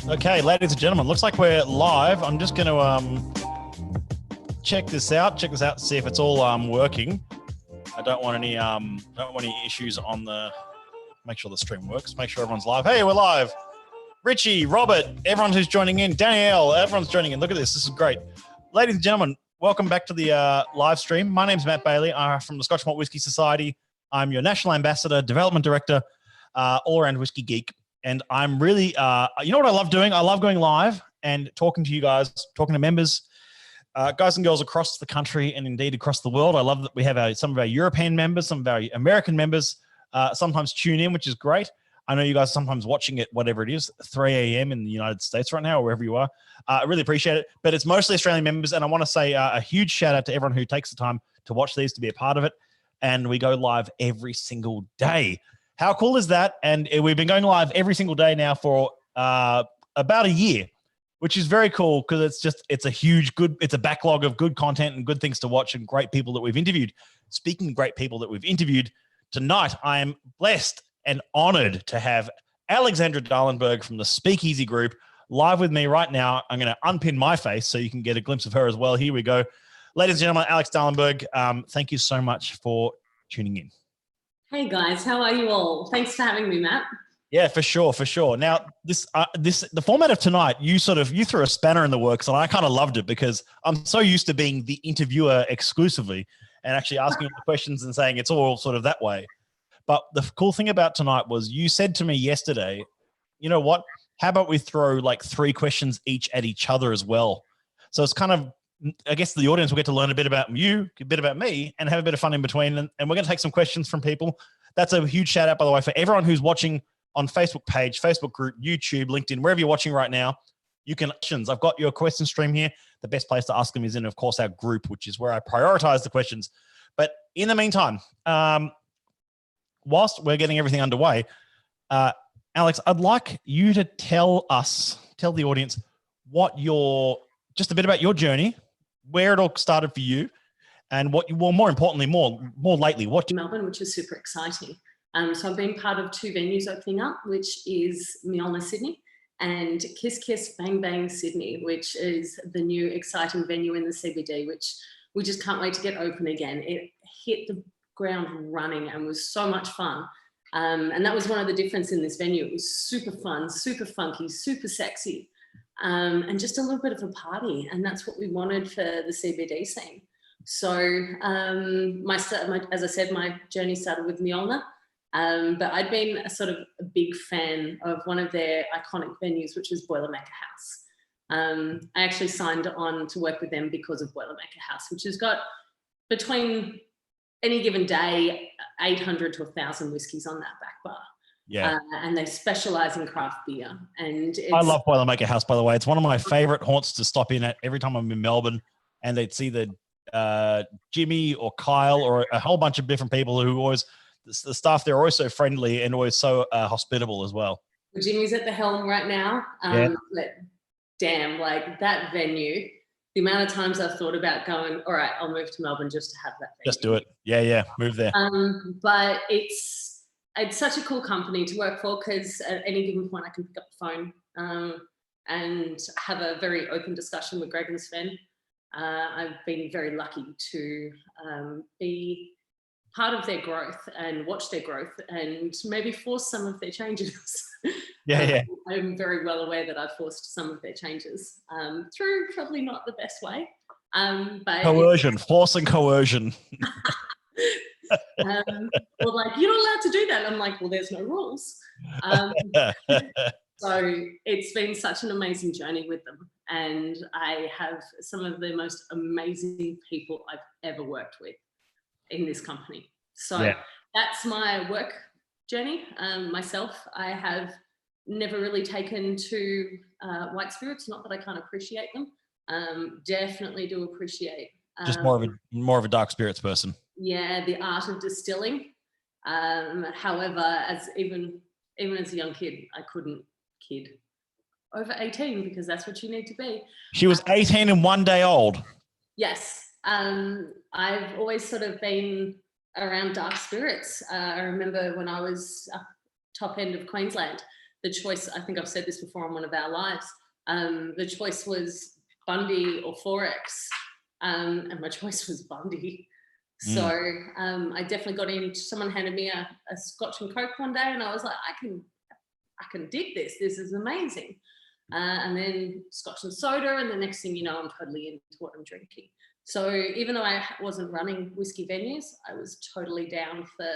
Okay, ladies and gentlemen, looks like we're live. I'm just going to check this out, see if it's all working. I don't want any issues on the. Make sure the stream works. Make sure everyone's live. Hey, we're live. Richie, Robert, everyone who's joining in, Danielle, everyone's joining in. Look at this. This is great. Ladies and gentlemen, welcome back to the live stream. My name's Matt Bailey. I'm from the Scotch Malt Whisky Society. I'm your National Ambassador, Development Director, all-around whiskey geek. And I'm really, you know what I love doing? I love going live and talking to you guys, talking to members, guys and girls across the country and indeed across the world. I love that we have some of our European members, some of our American members sometimes tune in, which is great. I know you guys are sometimes watching it, whatever it is, 3 a.m. in the United States right now, or wherever you are. I really appreciate it. But it's mostly Australian members. And I want to say a huge shout out to everyone who takes the time to watch these, to be a part of it. And we go live every single day. How cool is that? And we've been going live every single day now for about a year, which is very cool because it's a backlog of good content and good things to watch and great people that we've interviewed. Speaking of great people that we've interviewed, tonight I am blessed and honored to have Alexandra Dahlenburg from the Speakeasy group live with me right now. I'm going to unpin my face so you can get a glimpse of her as well. Here we go. Ladies and gentlemen, Alex Dahlenburg, thank you so much for tuning in. Hey guys, how are you all? Thanks for having me, Matt. Yeah, for sure. Now, the format of tonight, you threw a spanner in the works, and I kind of loved it because I'm so used to being the interviewer exclusively and actually asking all the questions and saying it's all sort of that way. But the cool thing about tonight was you said to me yesterday, you know what? How about we throw like 3 questions each at each other as well? So it's kind of, I guess the audience will get to learn a bit about you, a bit about me, and have a bit of fun in between. And we're going to take some questions from people. That's a huge shout out, by the way, for everyone who's watching on Facebook page, Facebook group, YouTube, LinkedIn, wherever you're watching right now. You can questions. I've got your question stream here. The best place to ask them is in, of course, our group, which is where I prioritize the questions. But in the meantime, whilst we're getting everything underway, Alex, I'd like you to tell the audience just a bit about your journey, where it all started for you, and more importantly, more lately, Melbourne, which is super exciting. So I've been part of 2 venues opening up, which is Meolna, Sydney, and Kiss Kiss Bang Bang, Sydney, which is the new exciting venue in the CBD, which we just can't wait to get open again. It hit the ground running and was so much fun. And that was one of the difference in this venue. It was super fun, super funky, super sexy. And just a little bit of a party, and that's what we wanted for the CBD scene. So, as I said, my journey started with Meolna, but I'd been a big fan of one of their iconic venues, which was Boilermaker House. I actually signed on to work with them because of Boilermaker House, which has got between any given day 800 to 1,000 whiskies on that back bar. Yeah. And they specialize in craft beer. And I love Boilermaker House, by the way. It's one of my favorite haunts to stop in at every time I'm in Melbourne. And it's either Jimmy or Kyle or a whole bunch of different people who always, the staff there are always so friendly and always so hospitable as well. Jimmy's at the helm right now. But damn, like that venue, the amount of times I've thought about going, all right, I'll move to Melbourne just to have that venue. Just do it. Yeah, move there. But it's such a cool company to work for because at any given point I can pick up the phone and have a very open discussion with Greg and Sven. I've been very lucky to be part of their growth and watch their growth and maybe force some of their changes. Yeah. I'm very well aware that I've forced some of their changes through probably not the best way. But coercion, force and coercion. Well, like, you're not allowed to do that. I'm like, well, there's no rules. So it's been such an amazing journey with them. And I have some of the most amazing people I've ever worked with in this company. So that's my work journey. Myself, I have never really taken to white spirits, not that I can't appreciate them. Definitely do appreciate. Just more of a dark spirits person. Yeah, the art of distilling. However, as even as a young kid, I couldn't kid over 18 because that's what you need to be. She was 18 and 1 day old. Yes. I've always sort of been around dark spirits. I remember when I was up top end of Queensland, the choice, I think I've said this before on one of our lives, the choice was Bundy or Forex, and my choice was Bundy. So I definitely got in. Someone handed me a Scotch and Coke one day, and I was like, I can dig this. This is amazing. And then Scotch and soda, and the next thing you know, I'm totally into what I'm drinking. So even though I wasn't running whiskey venues, I was totally down for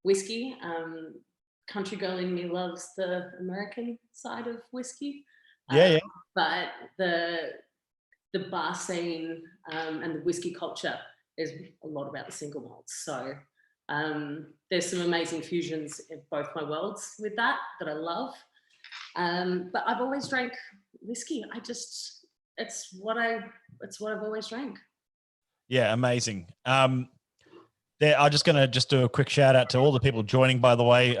whiskey. Country girl in me loves the American side of whiskey. Yeah. But the bar scene and the whiskey culture is a lot about the single malts. So there's some amazing fusions in both my worlds with that I love. But I've always drank whiskey. It's what I've always drank. Yeah, amazing. I'm just going to do a quick shout out to all the people joining, by the way.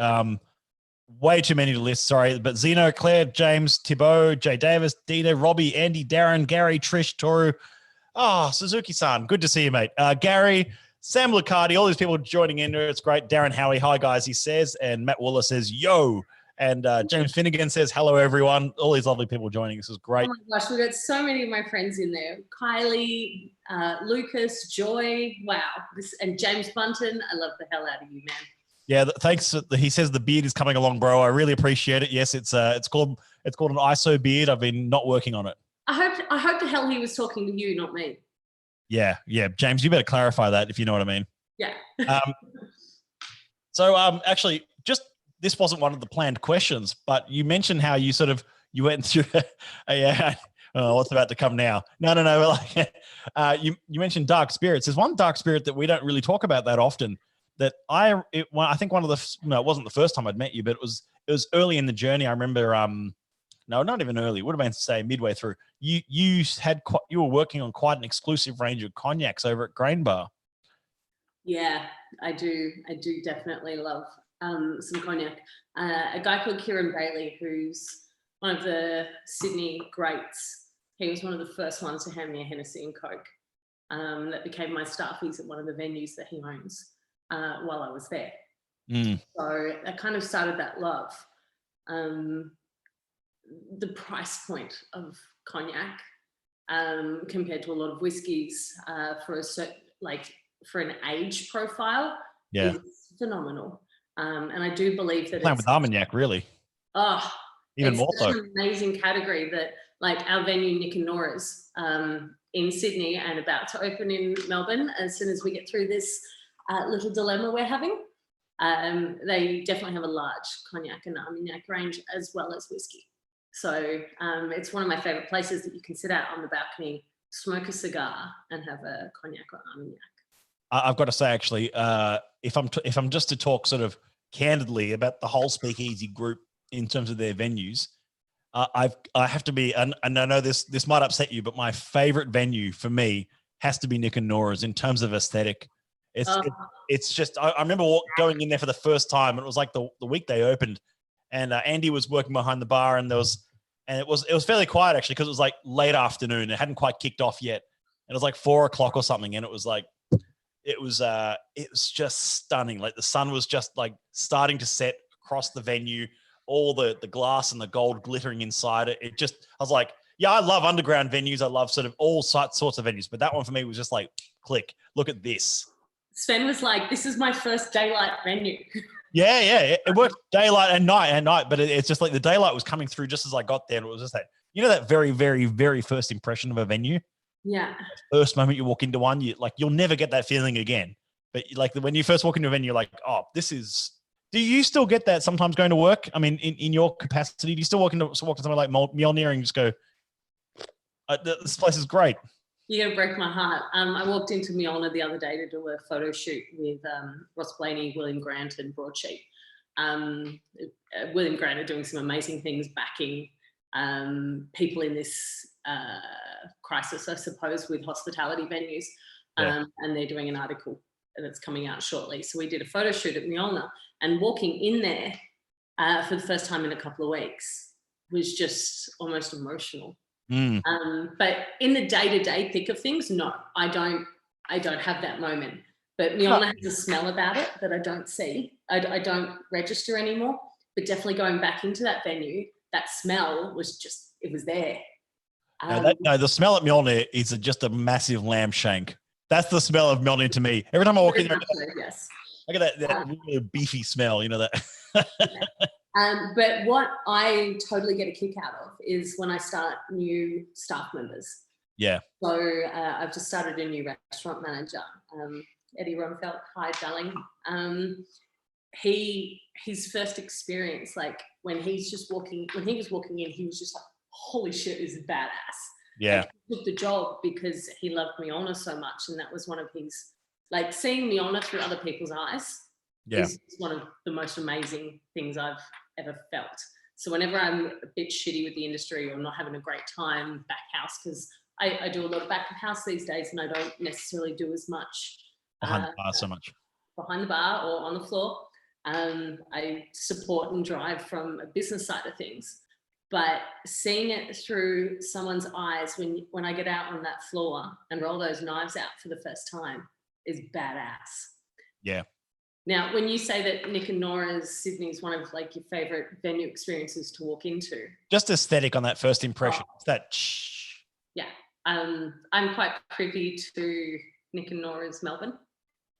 Way too many to list, sorry. But Zeno, Claire, James, Thibault, Jay Davis, Dina, Robbie, Andy, Darren, Gary, Trish, Toru. Oh, Suzuki-san, good to see you, mate. Gary, Sam Lucardi, all these people joining in. It's great. Darren Howie, hi, guys, he says. And Matt Waller says, yo. And James Finnegan says, hello, everyone. All these lovely people joining. This is great. Oh, my gosh, we've got so many of my friends in there. Kylie, Lucas, Joy, wow. And James Bunton, I love the hell out of you, man. Yeah, thanks. He says the beard is coming along, bro. I really appreciate it. Yes, it's called an ISO beard. I've been not working on it. I hope the hell he was talking to you, not me. Yeah. James, you better clarify that if you know what I mean. Yeah. So actually, just this wasn't one of the planned questions, but you mentioned how you went through what's about to come now. No. Like you mentioned dark spirits. There's one dark spirit that we don't really talk about that often. That I think one of it wasn't the first time I'd met you, but it was early in the journey. I remember, no, not even early. It would have been, say, midway through. You were working on quite an exclusive range of cognacs over at Grain Bar. Yeah, I do definitely love some cognac. A guy called Kieran Bailey, who's one of the Sydney greats. He was one of the first ones to hand me a Hennessy and Coke. That became my staffies at one of the venues that he owns. While I was there. So I kind of started that love. The price point of cognac compared to a lot of whiskies for an age profile is phenomenal. And I do believe that playing with Armagnac, really. Oh, even more so. An amazing category that, like our venue, Nick and Nora's, in Sydney and about to open in Melbourne as soon as we get through this little dilemma we're having. They definitely have a large cognac and Armagnac range as well as whiskey. So it's one of my favorite places that you can sit out on the balcony, smoke a cigar and have a cognac or Armagnac. I've got to say, actually, if I'm just to talk sort of candidly about the whole Speakeasy group in terms of their venues, I have to be, and I know this might upset you, but my favorite venue for me has to be Nick and Nora's in terms of aesthetic. It's just, I remember going in there for the first time, and it was like the week they opened, and Andy was working behind the bar, and it was fairly quiet actually, because it was like late afternoon. It hadn't quite kicked off yet. And it was like 4:00 or something. And it was like, it was just stunning. Like the sun was just like starting to set across the venue, all the glass and the gold glittering inside it. I was like, yeah, I love underground venues. I love sort of all sorts of venues. But that one for me was just like, click, look at this. Sven was like, this is my first daylight venue. Yeah. It worked daylight and night, but it's just like the daylight was coming through just as I got there. And it was just that, that very, very, very first impression of a venue. Yeah. First moment you walk into one, you'll never get that feeling again. But like when you first walk into a venue, you're like, oh, do you still get that sometimes going to work? I mean, in your capacity, do you still walk into somewhere like Mjolnir and just go, this place is great? You're going to break my heart. I walked into Mjolnir the other day to do a photo shoot with Ross Blaney, William Grant and Broadsheet. William Grant are doing some amazing things, backing people in this crisis, I suppose, with hospitality venues. And they're doing an article that's coming out shortly. So we did a photo shoot at Mjolnir, and walking in there for the first time in a couple of weeks was just almost emotional. But in the day-to-day thick of things, no, I don't have that moment. But Mjolnir has a smell about it that I don't see. I don't register anymore. but definitely going back into that venue, that smell was just, it was there. No, the smell at Mjolnir is just a massive lamb shank. That's the smell of Mjolnir to me. Every time I walk in there, yes. I get that really beefy smell, you know that. But what I totally get a kick out of is when I start new staff members. Yeah. So I've just started a new restaurant manager, Eddie Rumfeld. Hi, darling. His first experience, like when he was walking in, he was just like, holy shit, this is badass. Yeah. Like, he took the job because he loved Mjolnir so much, and that was one of his, like, seeing Mjolnir through other people's eyes is one of the most amazing things I've ever felt. So whenever I'm a bit shitty with the industry or not having a great time back house, because I do a lot of back of house these days, and I don't necessarily do as much behind the bar so much. Behind the bar or on the floor. I support and drive from a business side of things. But seeing it through someone's eyes when I get out on that floor and roll those knives out for the first time is badass. Yeah. Now, when you say that Nick and Nora's Sydney is one of like your favorite venue experiences to walk into, just aesthetic on that first impression. It's that. Yeah. I'm quite privy to Nick and Nora's Melbourne.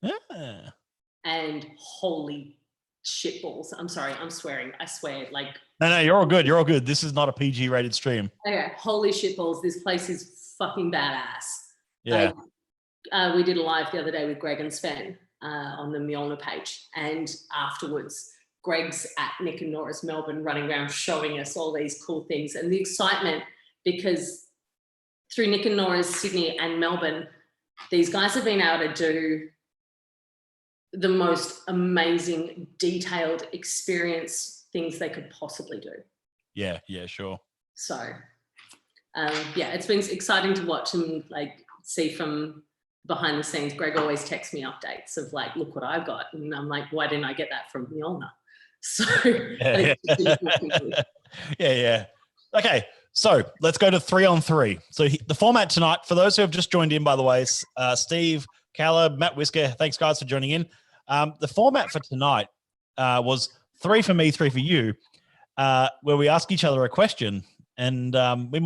Yeah. And holy shitballs. I'm sorry, I'm swearing. I swear, like. No, you're all good. You're all good. This is not a PG rated stream. Okay, holy shitballs. This place is fucking badass. Yeah. We did a live the other day with Greg and Sven on the Mjolnir page. And afterwards, Greg's at Nick and Nora's Melbourne running around showing us all these cool things. And the excitement, because through Nick and Nora's Sydney and Melbourne, these guys have been able to do the most amazing, detailed experience things they could possibly do. Yeah, sure. So, it's been exciting to watch and like see from behind the scenes. Greg always texts me updates of like, look what I've got. And I'm like, why didn't I get that from Mjolnir? So, yeah. Okay, so let's go to 3-on-3. So the format tonight, for those who have just joined in, by the way, Steve, Caleb, Matt Whisker, thanks guys for joining in. The format for tonight was 3 for me, 3 for you, where we ask each other a question, and we'll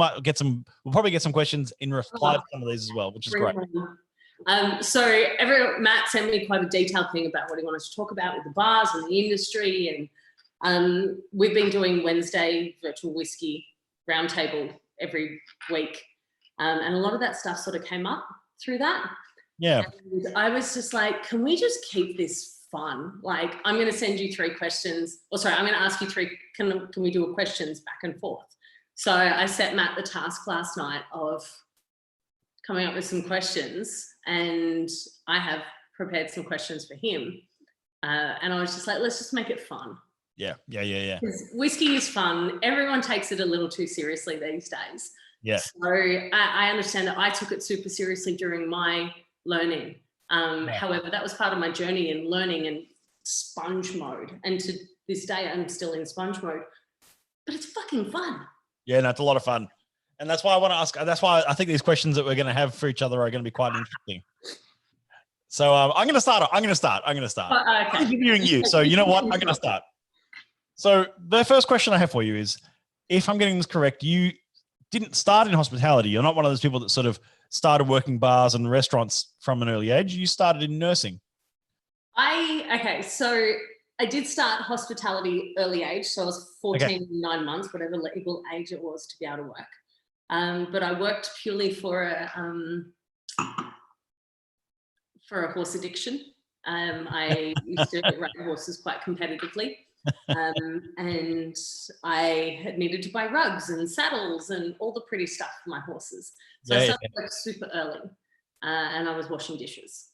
probably get some questions in reply to some of these as well, which is great. So Matt sent me quite a detailed thing about what he wanted to talk about with the bars and the industry, and we've been doing Wednesday virtual whiskey roundtable every week, and a lot of that stuff sort of came up through that. Yeah. And I was just like, can we just keep this fun? Like, I'm going to send you 3 questions. I'm going to ask you 3. Can we do a questions back and forth? So I set Matt the task last night of coming up with some questions, and I have prepared some questions for him. And I was just like, let's just make it fun. Yeah. Because whiskey is fun. Everyone takes it a little too seriously these days. Yeah. So I understand that I took it super seriously during my learning. However, that was part of my journey in learning and sponge mode. And to this day, I'm still in sponge mode, but it's fucking fun. Yeah, no, it's a lot of fun. And that's why I want to ask, that's why I think these questions that we're going to have for each other are going to be quite interesting. So I'm going to start. Okay. I'm interviewing you. So you know what? I'm going to start. So the first question I have for you is, if I'm getting this correct, you didn't start in hospitality. You're not one of those people that sort of started working bars and restaurants from an early age. You started in nursing. So I did start hospitality early age. So I was 14, 9 months, whatever legal age it was to be able to work. But I worked purely for a horse addiction. I used to ride horses quite competitively. And I had needed to buy rugs and saddles and all the pretty stuff for my horses. So I started like super early, and I was washing dishes.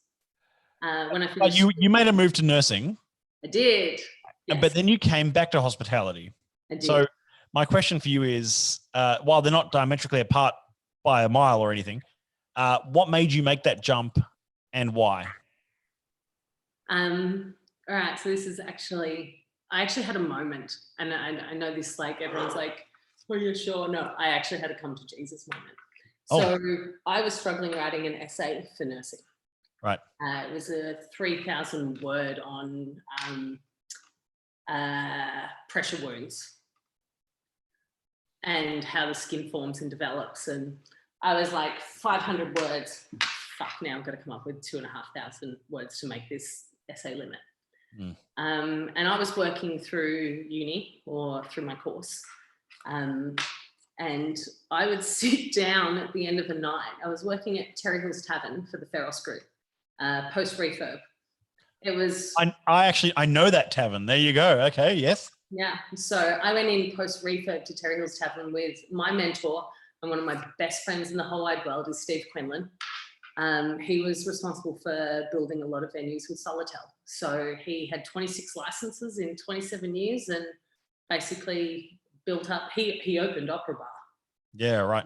When I finished, you made a move to nursing. I did, yes. But then you came back to hospitality. I did. So my question for you is, while they're not diametrically apart by a mile or anything, what made you make that jump and why? All right. So this is I actually had a moment, and I know this, like, everyone's like, are you sure? No, I actually had a come to Jesus moment. So I was struggling writing an essay for nursing. Right. It was a 3,000 word on pressure wounds and how the skin forms and develops. And I was like, 500 words. Fuck, now I've got to come up with 2,500 words to make this essay limit. And I was working through uni or through my course. And I would sit down at the end of the night. I was working at Terry Hill's Tavern for the Feros Group, post-refurb. It was... I know that tavern. There you go. Okay, yes. Yeah, so I went in post-refurb to Terry Hill's Tavern with my mentor, and one of my best friends in the whole wide world is Steve Quinlan. He was responsible for building a lot of venues with Solotel. So he had 26 licenses in 27 years and basically built up, he opened Opera Bar. Yeah, right.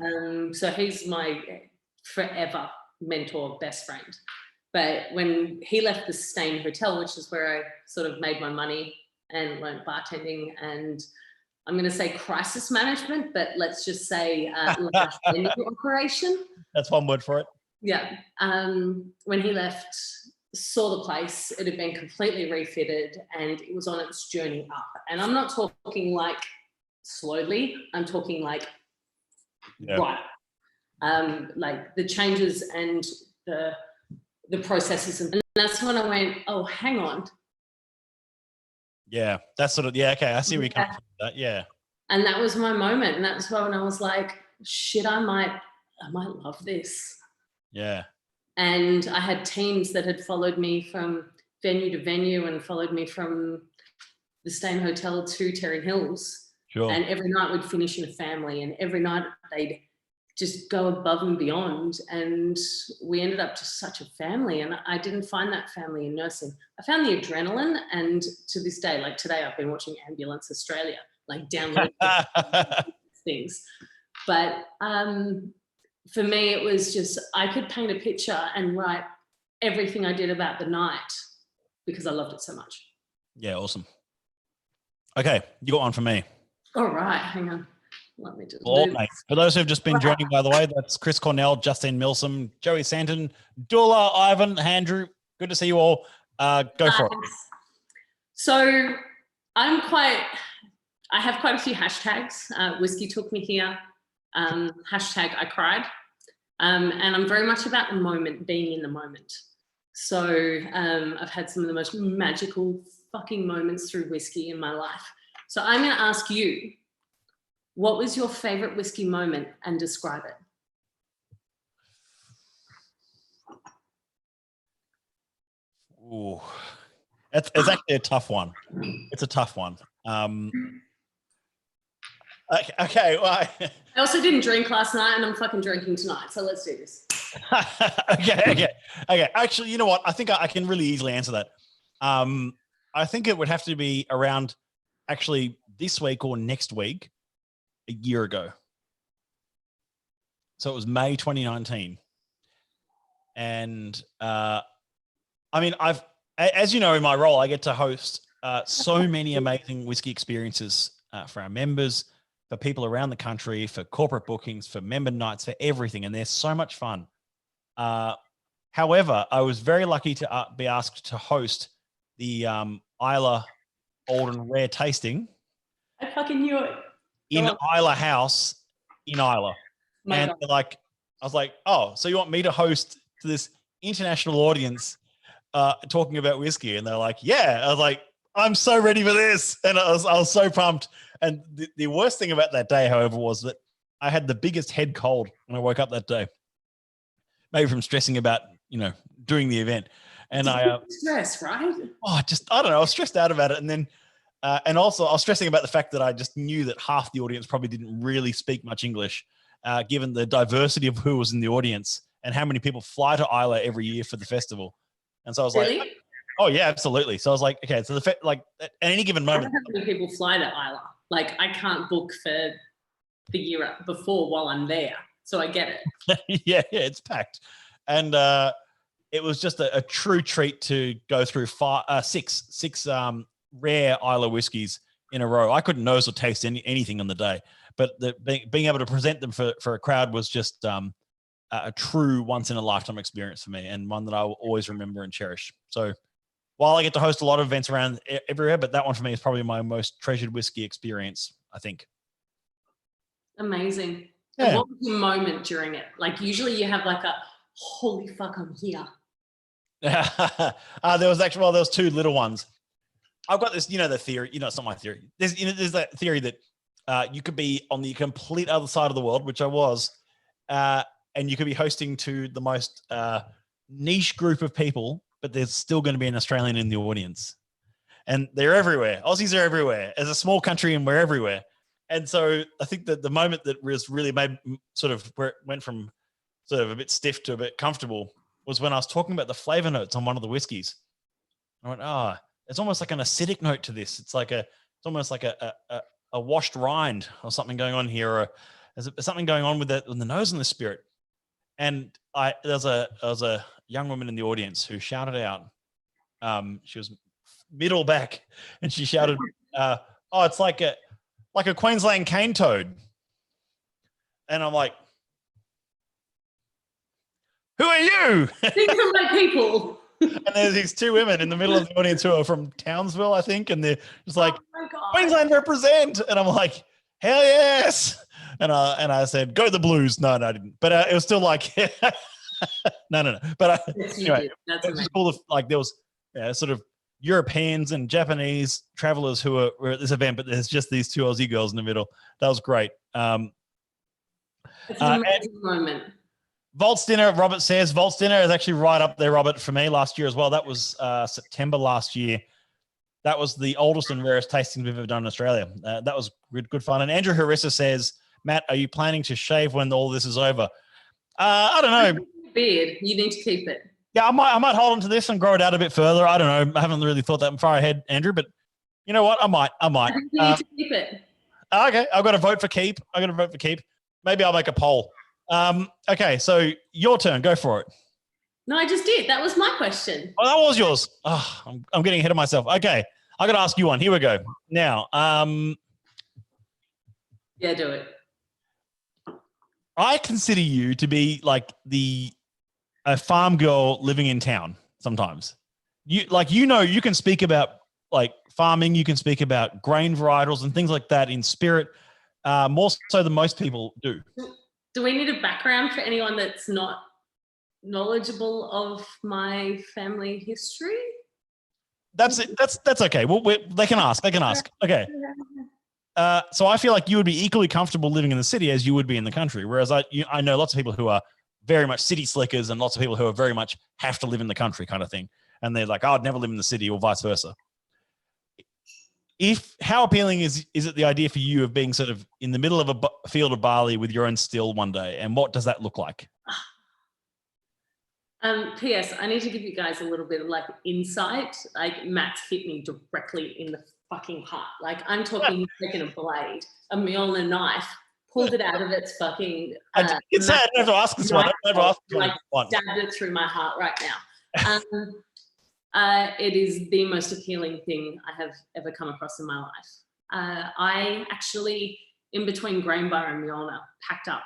So he's my forever mentor, best friend. But when he left the Stain Hotel, which is where I sort of made my money and learned bartending and I'm going to say crisis management, but let's just say venue operation. That's one word for it. Yeah. When he left, saw the place, it had been completely refitted and it was on its journey up. And I'm not talking like slowly, I'm talking like right. Like the changes and the processes. And that's when I went, oh, hang on. Yeah, that's sort of, yeah, okay, I see where you come from with that, yeah. And that was my moment. And that's when I was like, shit, I might love this. Yeah. And I had teams that had followed me from venue to venue and followed me from the Stain Hotel to Terry Hills. Sure. And every night we'd finish in a family and every night they'd just go above and beyond. And we ended up to such a family. And I didn't find that family in nursing. I found the adrenaline. And to this day, like today, I've been watching Ambulance Australia, like download things. But for me, it was just, I could paint a picture and write everything I did about the night because I loved it so much. Yeah, awesome. Okay, you got one for me. All right, hang on. Let me just mate. For those who've just been joining, by the way, that's Chris Cornell, Justine Milsom, Joey Santon, Dula, Ivan, Andrew. Good to see you all. Go for it. So I have quite a few hashtags. Whiskey took me here. Hashtag I cried. And I'm very much about the moment, being in the moment. So I've had some of the most magical fucking moments through whiskey in my life. So I'm going to ask you, what was your favorite whiskey moment and describe it? Ooh, it's actually a tough one. It's a tough one. Okay. Well, I also didn't drink last night and I'm fucking drinking tonight. So let's do this. Okay. Actually, you know what? I think I can really easily answer that. I think it would have to be around actually this week or next week, a year ago. So it was May 2019. And I mean, as you know, in my role, I get to host so many amazing whiskey experiences for our members, for people around the country, for corporate bookings, for member nights, for everything. And they're so much fun. However, I was very lucky to be asked to host the Isla Old and Rare tasting. I fucking knew it. In Isla House in Isla. I was like, oh, so you want me to host to this international audience talking about whiskey? And they're like, yeah. I was like, I'm so ready for this. And I was so pumped. And the worst thing about that day, however, was that I had the biggest head cold when I woke up that day. Maybe from stressing about, doing the event. And stress, right? I don't know. I was stressed out about it. And then, and also I was stressing about the fact that I just knew that half the audience probably didn't really speak much English, given the diversity of who was in the audience and how many people fly to Isla every year for the festival. And so I was like, oh yeah, absolutely. So I was like, okay, so at any given moment. I don't know how many people fly to Isla. Like I can't book for the year before while I'm there. So I get it. yeah, it's packed. And it was just a true treat to go through six rare Isla whiskies in a row. I couldn't nose or taste anything on the day, but being able to present them for a crowd was just a true once in a lifetime experience for me, and one that I will always remember and cherish. So while I get to host a lot of events around everywhere, but that one for me is probably my most treasured whiskey experience, I think. Amazing. Yeah. And what was your moment during it? Like usually you have like a, holy fuck, I'm here. There was two little ones. I've got this, the theory, it's not my theory. There's that theory that you could be on the complete other side of the world, which I was, and you could be hosting to the most niche group of people, but there's still going to be an Australian in the audience. And they're everywhere. Aussies are everywhere. As a small country, and we're everywhere. And so I think that the moment that was really made sort of where it went from sort of a bit stiff to a bit comfortable was when I was talking about the flavor notes on one of the whiskeys. I went, it's almost like an acidic note to this. It's almost like a washed rind or something going on here, or there's something going on with the nose and the spirit. And there was a young woman in the audience who shouted out. She was middle back, and she shouted, it's like a Queensland cane toad. And I'm like, who are you? These are my people. And there's these two women in the middle of the audience who are from Townsville, I think, and they're just like, oh Queensland represent. And I'm like, hell yes. And I said, go the Blues. No, I didn't. But it was still like, no. But anyway, that's it was cool. Like there was sort of Europeans and Japanese travelers who were at this event, but there's just these two Aussie girls in the middle. That was great. It's an amazing moment. Vault's Dinner, Robert says. Vault's Dinner is actually right up there, Robert, for me last year as well. That was September last year. That was the oldest and rarest tastings we've ever done in Australia. That was good fun. And Andrew Harissa says, Matt, are you planning to shave when all this is over? I don't know. Beard, you need to keep it. Yeah, I might hold on to this and grow it out a bit further. I don't know. I haven't really thought that far ahead, Andrew, but you know what? I might. I think you need to keep it. Okay, I've got to vote for keep. Maybe I'll make a poll. Okay, so your turn. Go for it. No, I just did. That was my question. Oh, that was yours. Oh, I'm getting ahead of myself. Okay, I got to ask you one. Here we go. Now, yeah, do it. I consider you to be like a farm girl living in town. Sometimes you can speak about like farming. You can speak about grain varietals and things like that in spirit, more so than most people do. Do we need a background for anyone that's not knowledgeable of my family history? That's it. That's okay. Well, they can ask. Okay. So I feel like you would be equally comfortable living in the city as you would be in the country. Whereas I know lots of people who are very much city slickers and lots of people who are very much have to live in the country kind of thing. And they're like, I'd never live in the city or vice versa. How appealing is it the idea for you of being sort of in the middle of a field of barley with your own still one day? And what does that look like? P.S. I need to give you guys a little bit of like insight. Like Matt's hit me directly in the fucking heart. Like I'm talking, he's taken a blade, a Mjolnir knife, pulled it out of its fucking. It's sad. I don't have to ask this one. Stabbed it through my heart right now. It is the most appealing thing I have ever come across in my life. I actually, in between Grainbar and Mjolnir, packed up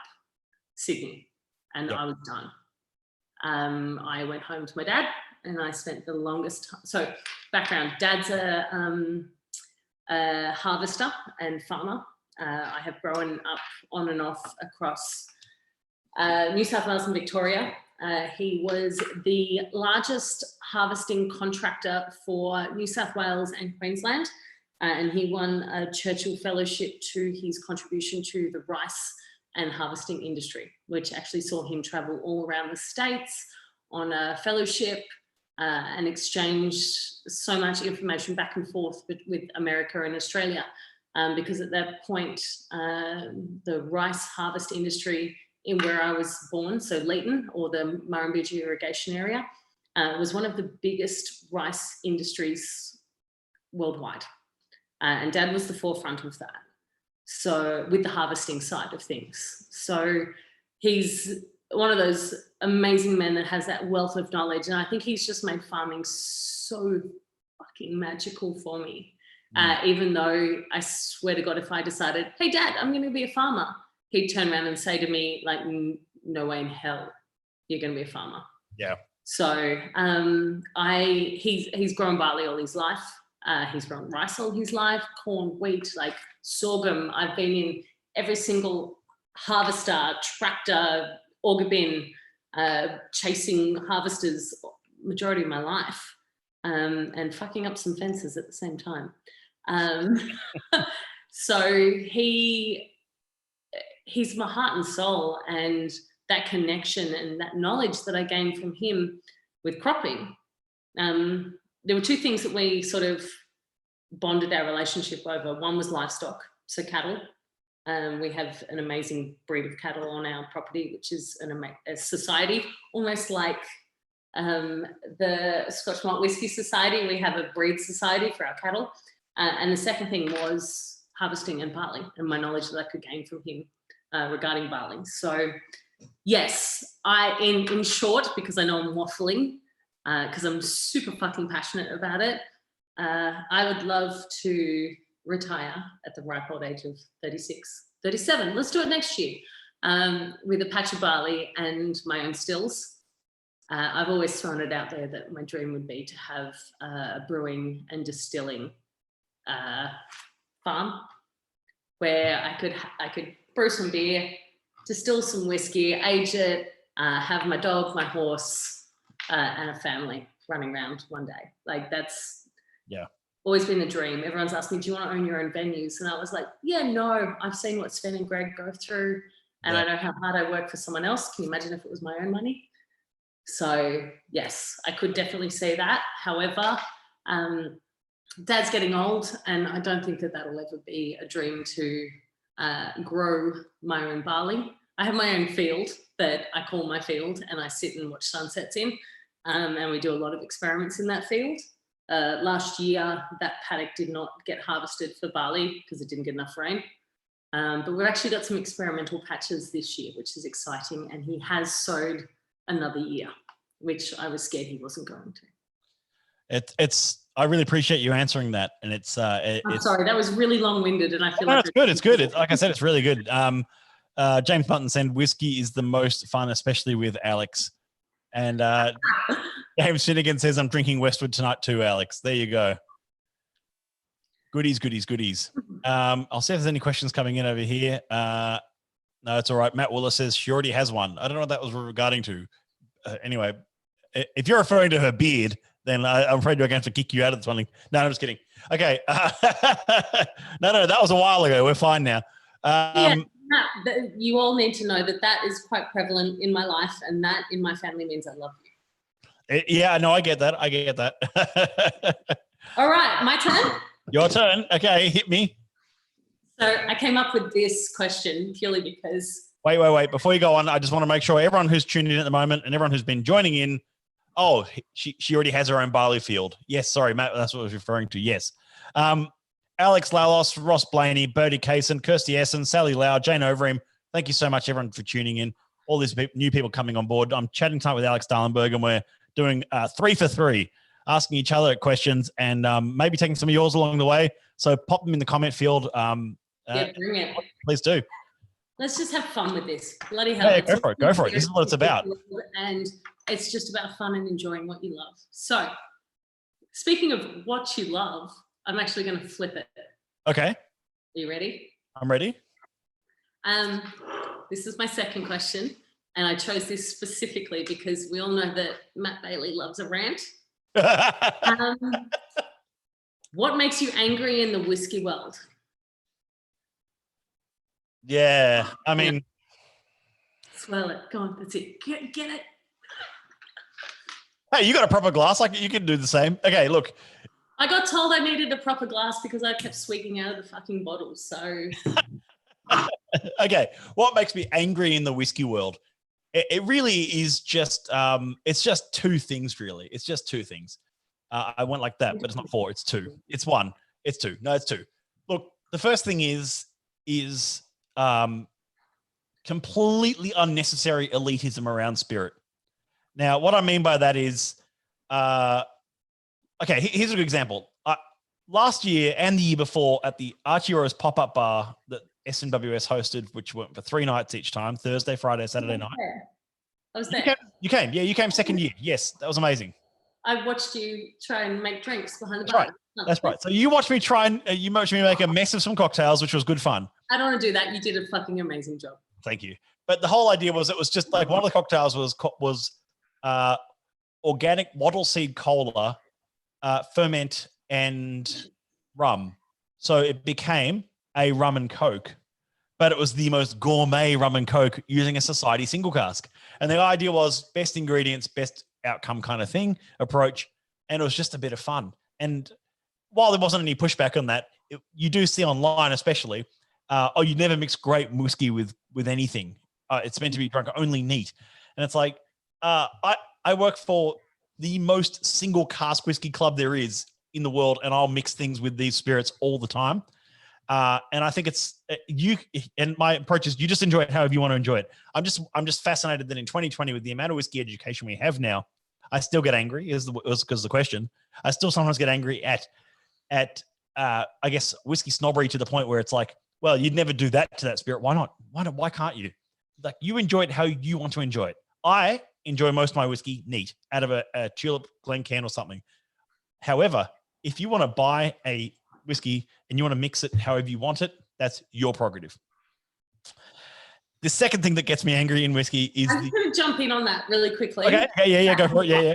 Sydney, and I was done. I went home to my dad, and I spent the longest time. So, background: Dad's a harvester and farmer. I have grown up on and off across New South Wales and Victoria. He was the largest harvesting contractor for New South Wales and Queensland, and he won a Churchill Fellowship to his contribution to the rice and harvesting industry, which actually saw him travel all around the States on a fellowship and exchange so much information back and forth with America and Australia, because at that point, the rice harvest industry in where I was born, so Leighton, or the Murrumbidgee irrigation area, was one of the biggest rice industries worldwide. And Dad was the forefront of that. So with the harvesting side of things. So he's one of those amazing men that has that wealth of knowledge. And I think he's just made farming so fucking magical for me. Even though I swear to God, if I decided, hey Dad, I'm going to be a farmer, he'd turn around and say to me, like, no way in hell you're going to be a farmer. Yeah. So he's grown barley all his life. He's grown rice all his life, corn, wheat, like sorghum. I've been in every single harvester, tractor, auger bin, chasing harvesters majority of my life, and fucking up some fences at the same time. So he's my heart and soul, and that connection and that knowledge that I gained from him with cropping. There were two things that we sort of bonded our relationship over. One was livestock, so cattle. We have an amazing breed of cattle on our property, which is a society, almost like the Scotch Malt Whisky Society. We have a breed society for our cattle. And the second thing was harvesting and barley, and my knowledge that I could gain from him regarding barley. So yes, in short, because I know I'm waffling, because I'm super fucking passionate about it, I would love to retire at the ripe old age of 36, 37. Let's do it next year, with a patch of barley and my own stills. I've always thrown it out there that my dream would be to have a brewing and distilling farm where I could brew some beer, distill some whiskey, age it, have my dog, my horse, and a family running around one day. Like that's always been the dream. Everyone's asked me, do you want to own your own venues? And I was like, yeah, no, I've seen what Sven and Greg go through, and I know how hard I work for someone else. Can you imagine if it was my own money? So yes, I could definitely see that. However, Dad's getting old, and I don't think that that'll ever be a dream to grow my own barley. I have my own field that I call my field, and I sit and watch sunsets in, and we do a lot of experiments in that field. Last year, that paddock did not get harvested for barley because it didn't get enough rain. But we've actually got some experimental patches this year, which is exciting, and he has sowed another year, which I was scared he wasn't going to. I really appreciate you answering that, and I'm sorry, that was really long-winded, and I feel like it's good. Like I said, it's really good. James Button said whiskey is the most fun, especially with Alex. And James Finnegan says, I'm drinking Westwood tonight too, Alex. There you go. Goodies. I'll see if there's any questions coming in over here. No, it's all right. Matt Wooler says she already has one. I don't know what that was regarding to. Anyway, if you're referring to her beard, then I'm afraid we're going to have to kick you out of this one. No, I'm just kidding. Okay. No, that was a while ago. We're fine now. You all need to know that is quite prevalent in my life, and that in my family means I love you. Yeah, no, I get that. All right, my turn? Your turn. Okay, hit me. So I came up with this question purely because... Wait. Before you go on, I just want to make sure everyone who's tuned in at the moment and everyone who's been joining in, she already has her own barley field. Yes, sorry, Matt, that's what I was referring to. Yes. Alex Lalos, Ross Blaney, Bertie Kaysen, Kirsty Essen, Sally Lau, Jane Overeem. Thank you so much, everyone, for tuning in. All these new people coming on board. I'm chatting tonight with Alex Dahlenburg, and we're doing 3 for 3, asking each other questions and maybe taking some of yours along the way. So pop them in the comment field. Bring it. Please do. Let's just have fun with this. Bloody hell. Yeah, go for it. This is what it's about. And it's just about fun and enjoying what you love. So speaking of what you love, I'm actually going to flip it. Okay. Are you ready? I'm ready. This is my second question, and I chose this specifically because we all know that Matt Bailey loves a rant. What makes you angry in the whiskey world? Yeah, I mean... Swirl it. Go on, that's it. Get it. Hey, you got a proper glass. Like you can do the same. Okay, look. I got told I needed a proper glass because I kept swigging out of the fucking bottle. So, okay, what makes me angry in the whiskey world? It really is just it's just two things. Really, it's just two things. I went like that, but it's not 4. It's 2. It's 1. It's 2. No, it's 2. Look, the first thing is completely unnecessary elitism around spirit. Now, what I mean by that is. Okay, here's a good example. Last year and the year before at the Archieros pop-up bar that SMWS hosted, which went for 3 nights each time, Thursday, Friday, Saturday night. I was there. You came. Yeah, you came second year. Yes, that was amazing. I watched you try and make drinks behind the That's bar. right. That's right. So you watched me make a mess of some cocktails, which was good fun. I don't want to do that. You did a fucking amazing job. Thank you. But the whole idea was it was just like one of the cocktails was organic wattle seed cola, ferment, and rum. So it became a rum and coke, but it was the most gourmet rum and coke using a society single cask. And the idea was best ingredients, best outcome kind of thing, approach. And it was just a bit of fun. And while there wasn't any pushback on that, you do see online especially, you never mix great whiskey with anything. It's meant to be drunk only neat. And it's like, I work for the most single cask whiskey club there is in the world, and I'll mix things with these spirits all the time. And I think it's and my approach is you just enjoy it however you want to enjoy it. I'm just fascinated that in 2020, with the amount of whiskey education we have now, I still get angry because the question. I still sometimes get angry at I guess whiskey snobbery to the point where it's like, well, you'd never do that to that spirit. Why not? Why can't you? Like, you enjoy it how you want to enjoy it. I enjoy most of my whiskey neat out of a Tulip Glencairn or something. However, if you want to buy a whiskey and you want to mix it however you want it, that's your prerogative. The second thing that gets me angry in whiskey is I'm going to jump in on that really quickly. Okay, yeah, go for it. Yeah.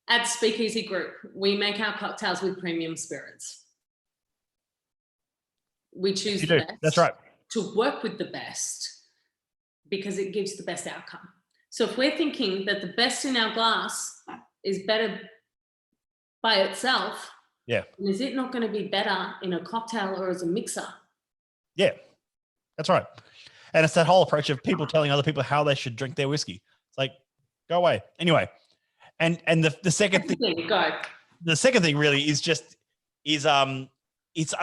At Speakeasy Group, we make our cocktails with premium spirits. We choose the best. That's right. To work with the best because it gives the best outcome. So if we're thinking that the best in our glass is better by itself, is it not going to be better in a cocktail or as a mixer? Yeah, that's right. And it's that whole approach of people telling other people how they should drink their whiskey. It's like, go away. Anyway, and the second thing, the second thing really is it's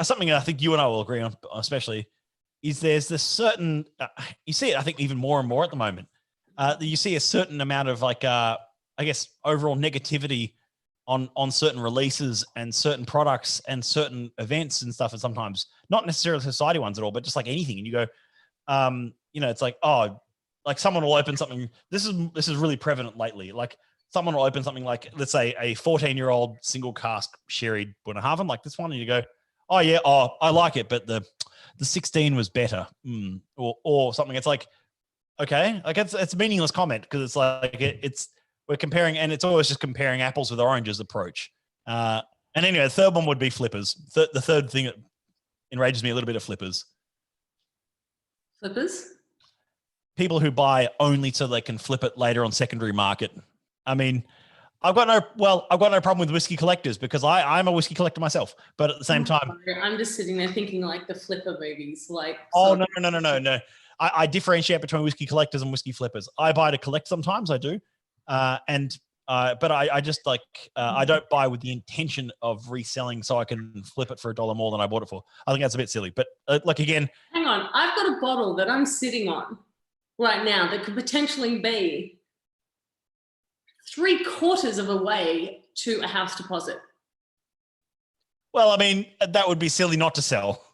something I think you and I will agree on, especially, is there's this certain you see it I think even more and more at the moment. You see a certain amount of I guess overall negativity on certain releases and certain products and certain events and stuff, and sometimes not necessarily society ones at all, but just like anything. And you go, it's like, like someone will open something. This is really prevalent lately. Like someone will open something like, let's say, a 14-year-old single cask sherry Bunnahabhain, like this one, and you go, oh yeah, I like it, but the 16 was better, or something. It's like, okay, like it's a meaningless comment because it's like we're comparing, and it's always just comparing apples with oranges approach. And anyway, the third one would be flippers. The third thing that enrages me a little bit of flippers. Flippers? People who buy only so they can flip it later on secondary market. I mean, I've got no problem with whiskey collectors because I'm a whiskey collector myself. But at the same time, I'm just sitting there thinking like the flipper movies, like. Oh no! I differentiate between whiskey collectors and whiskey flippers. I buy to collect sometimes, I do, but I just I don't buy with the intention of reselling so I can flip it for $1 more than I bought it for. I think that's a bit silly. But again, hang on, I've got a bottle that I'm sitting on right now that could potentially be 3/4 of a way to a house deposit. Well, I mean, that would be silly not to sell.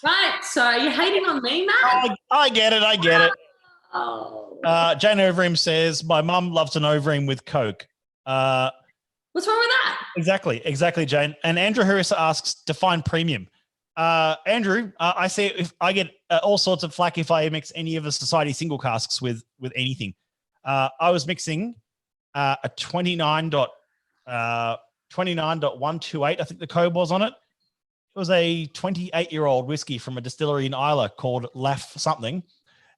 Right. So are you hating on me, Matt? I get it. Oh. Jane Overeem says, my mum loves an Overeem with Coke. What's wrong with that? Exactly, Jane. And Andrew Harris asks, define premium. Andrew, I say if I get all sorts of flack if I mix any of the society single casks with anything. I was mixing a 29.128, I think the code was on it. It was a 28-year-old whiskey from a distillery in Islay called Laff something.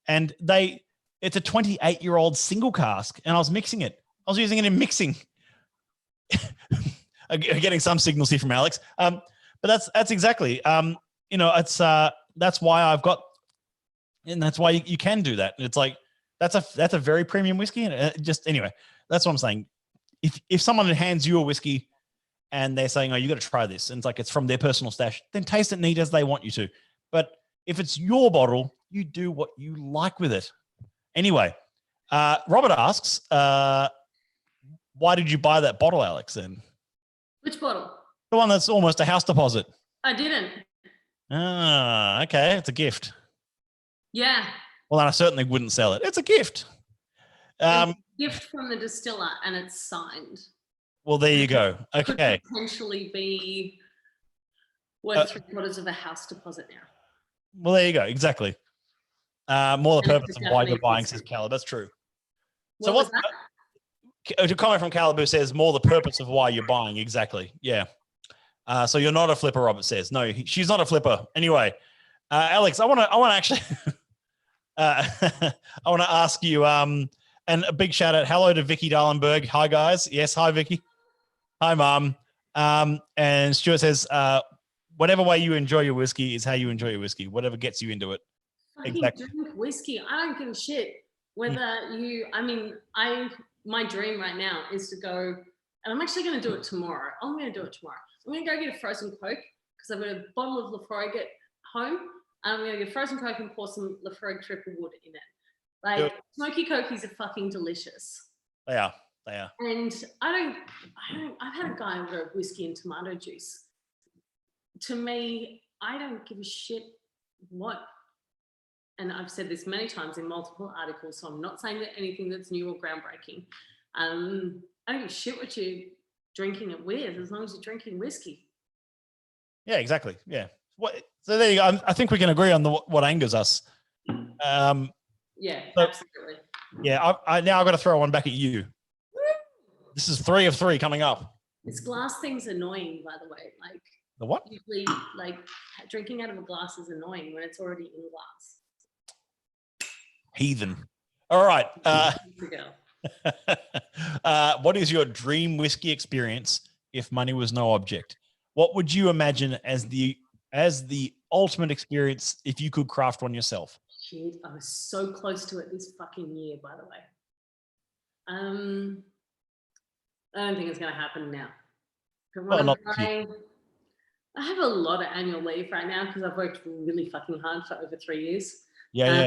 And it's a 28-year-old single cask, and I was mixing it. I was using it in mixing. Getting some signals here from Alex. But that's exactly, it's that's why I've got, and that's why you can do that. And it's like, that's a very premium whiskey. And anyway, that's what I'm saying. If someone hands you a whiskey and they're saying, oh, you got to try this, and it's like it's from their personal stash, then taste it neat as they want you to. But if it's your bottle, you do what you like with it. Anyway, Robert asks, why did you buy that bottle, Alex, then? Which bottle? The one that's almost a house deposit. I didn't. Ah, okay. It's a gift. Yeah. Well, then I certainly wouldn't sell it. It's a gift. It's a gift from the distiller and it's signed. Well, there you go. Okay. Could potentially be worth 3/4 of a house deposit now. Well, there you go. Exactly. More the purpose of why you're buying, says Caleb. That's true. So what's that? A comment from Caleb who says more the purpose of why you're buying. Exactly. Yeah. So you're not a flipper, Robert says. No, she's not a flipper. Anyway, Alex, I want to actually, I want to ask you, and a big shout out. Hello to Vicky Dahlenburg. Hi guys. Yes. Hi, Vicky. Hi, Mom. And Stuart says, whatever way you enjoy your whiskey is how you enjoy your whiskey. Whatever gets you into it. Exactly. Drink whiskey. I don't give a shit whether my dream right now is to go, and I'm actually going to do it tomorrow. I'm going to do it tomorrow. I'm going to go get a frozen Coke because I've got a bottle of Lafroig at home. I'm going to get frozen Coke and pour some Lafroig Triple Wood in it. Like, smoky Cokies are fucking delicious. They are. And I've had a guy order whiskey and tomato juice. To me, I don't give a shit what, and I've said this many times in multiple articles, so I'm not saying that anything that's new or groundbreaking. I don't give a shit what you're drinking it with, as long as you're drinking whiskey. Yeah, exactly. Yeah. So there you go. I think we can agree on what angers us. Yeah, absolutely. Yeah, now I've got to throw one back at you. This is 3 of 3 coming up. This glass thing's annoying, by the way. Like the what? Usually, like drinking out of a glass is annoying when it's already in glass. Heathen. All right. What is your dream whiskey experience if money was no object? What would you imagine as the ultimate experience if you could craft one yourself? Shit, I was so close to it this fucking year, by the way. I don't think it's going to happen now. I have a lot of annual leave right now because I've worked really fucking hard for over 3 years. Yeah.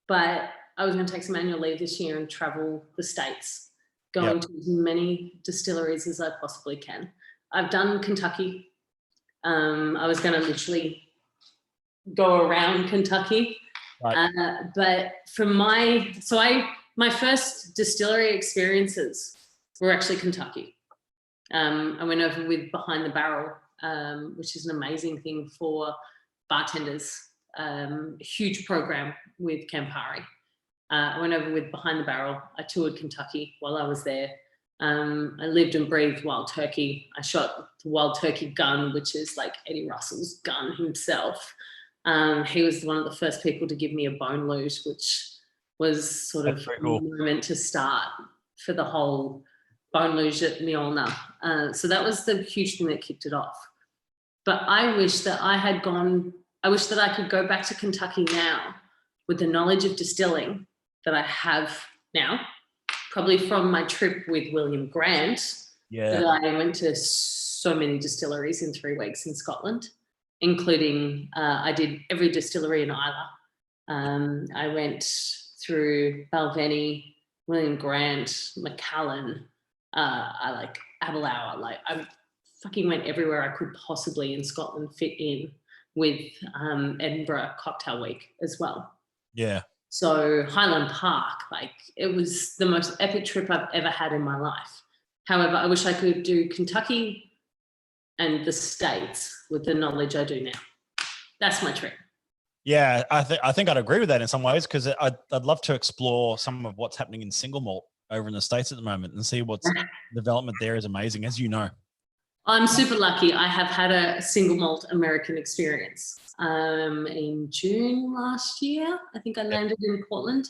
But I was going to take some annual leave this year and travel the States, going to as many distilleries as I possibly can. I've done Kentucky. I was going to literally go around Kentucky. Right. But my first distillery experiences were actually Kentucky. I went over with Behind the Barrel, which is an amazing thing for bartenders. A huge program with Campari. I went over with Behind the Barrel. I toured Kentucky while I was there. I lived and breathed wild turkey. I shot the wild turkey gun, which is like Eddie Russell's gun himself. He was one of the first people to give me a bone loot, which was sort of cool. Moment to start for the whole bone luge at Miolna. So that was the huge thing that kicked it off. But I wish that I could go back to Kentucky now with the knowledge of distilling that I have now, probably from my trip with William Grant. Yeah. That I went to so many distilleries in 3 weeks in Scotland, including I did every distillery in Islay. I went through Balvenie, William Grant, Macallan, I like Aberlour. Like I fucking went everywhere I could possibly in Scotland fit in, with Edinburgh Cocktail Week as well. Yeah. So Highland Park, like it was the most epic trip I've ever had in my life. However, I wish I could do Kentucky and the States with the knowledge I do now. That's my trip. Yeah, I think I'd agree with that in some ways, because I'd love to explore some of what's happening in single malt over in the States at the moment and see what's development there is amazing, as you know. I'm super lucky. I have had a single malt American experience. In June last year, I think I landed in Portland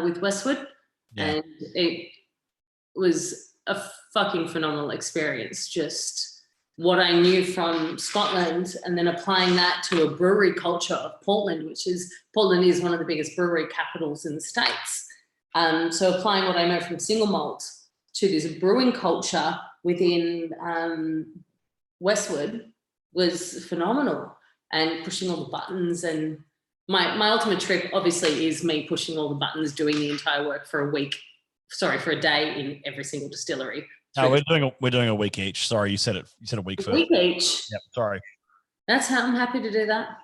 with Westwood, and it was a fucking phenomenal experience. Just what I knew from Scotland and then applying that to a brewery culture of Portland, Portland is one of the biggest brewery capitals in the States. So applying what I know from single malt to this brewing culture within Westwood was phenomenal, and pushing all the buttons. And my ultimate trip obviously is me pushing all the buttons, doing the entire work for a day in every single distillery. No, we're doing a week each. Sorry, you said a week first. A week each. Yep, sorry. I'm happy to do that.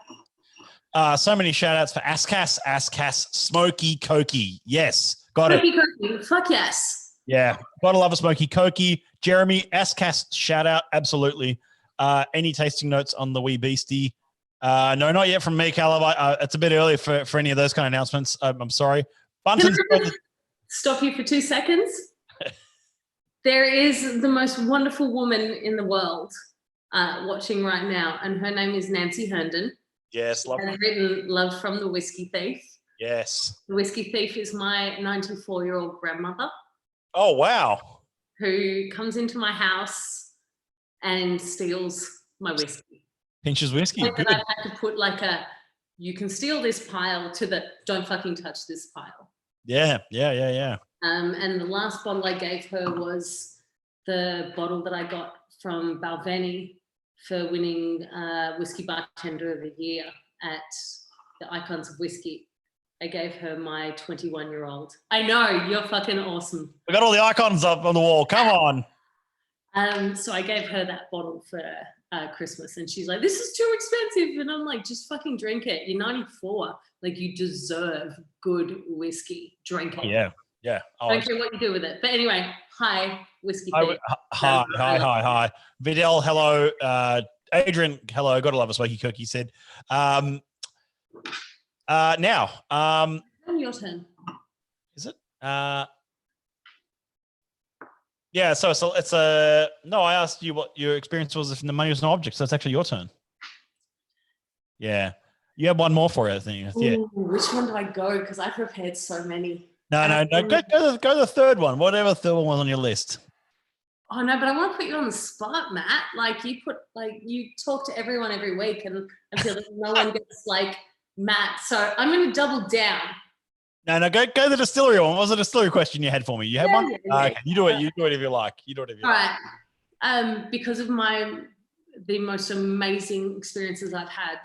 So many shout outs for Ascas, Smoky Koki. Yes, got it. Smoky Koki, fuck yes. Yeah, gotta love a Smoky Koki. Jeremy, Ascas, shout out, absolutely. Any tasting notes on the wee beastie? No, not yet from me, Caleb. It's a bit early for any of those kind of announcements. I'm sorry. Bunton's stop you for 2 seconds? There is the most wonderful woman in the world watching right now, and her name is Nancy Herndon. Yes, love her. Written Love from the Whiskey Thief. Yes. The Whiskey Thief is my 94-year-old grandmother. Oh, wow. Who comes into my house and steals my whiskey. Pinches whiskey. Like that I've had to put like you can steal this pile to the don't fucking touch this pile. Yeah. And the last bottle I gave her was the bottle that I got from Balvenie for winning Whiskey Bartender of the Year at the Icons of Whiskey. I gave her my 21-year-old. I know, you're fucking awesome. We got all the icons up on the wall. Come on. So I gave her that bottle for Christmas, and she's like, this is too expensive. And I'm like, just fucking drink it. You're 94. Like, you deserve good whiskey. Drink it. Yeah. I don't care what you do with it. But anyway, hi, Whiskey. Hi. Vidal, hello. Adrian, hello. Gotta love a Smoky Cookie, said. Now. Your turn. Is it? Yeah, so it's a no. I asked you what your experience was if the money was an object, so it's actually your turn. Yeah, you have one more for it, I think. Yeah. Ooh, which one do I go? Because I prepared so many. No. Go the third one. Whatever third one was on your list. Oh no, but I want to put you on the spot, Matt. Like you talk to everyone every week, and I feel like no one gets like Matt. So I'm going to double down. No, go the distillery one. What was the distillery question you had for me? You had one? Yeah. Okay, you do it. You do it if you like. All right. Because of the most amazing experiences I've had,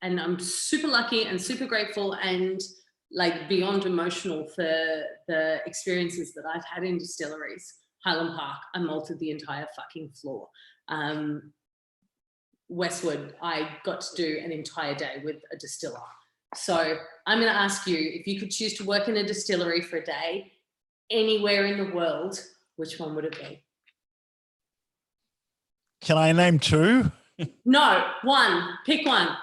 and I'm super lucky and super grateful and like beyond emotional for the experiences that I've had in distilleries. Highland Park, I malted the entire fucking floor. Westwood, I got to do an entire day with a distiller. So I'm going to ask you, if you could choose to work in a distillery for a day, anywhere in the world, which one would it be? Can I name two? No, one. Pick one.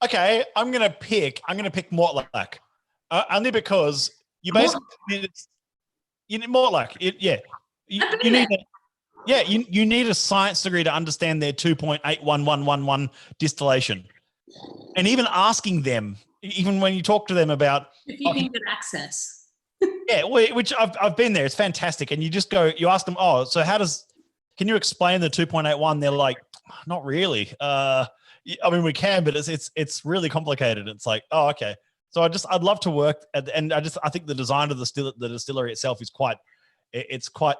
Okay, I'm gonna pick Mortlach, only because you basically you need Mortlach. You need a science degree to understand their 2.81111 distillation, and even asking them, even when you talk to them about if you can get access. Yeah, which I've been there. It's fantastic, and you just go, you ask them, oh, so can you explain the 2.81? They're like, not really. I mean, we can, but it's really complicated. It's like, oh, okay. So I'd love to work and I think the design of the distillery itself is quite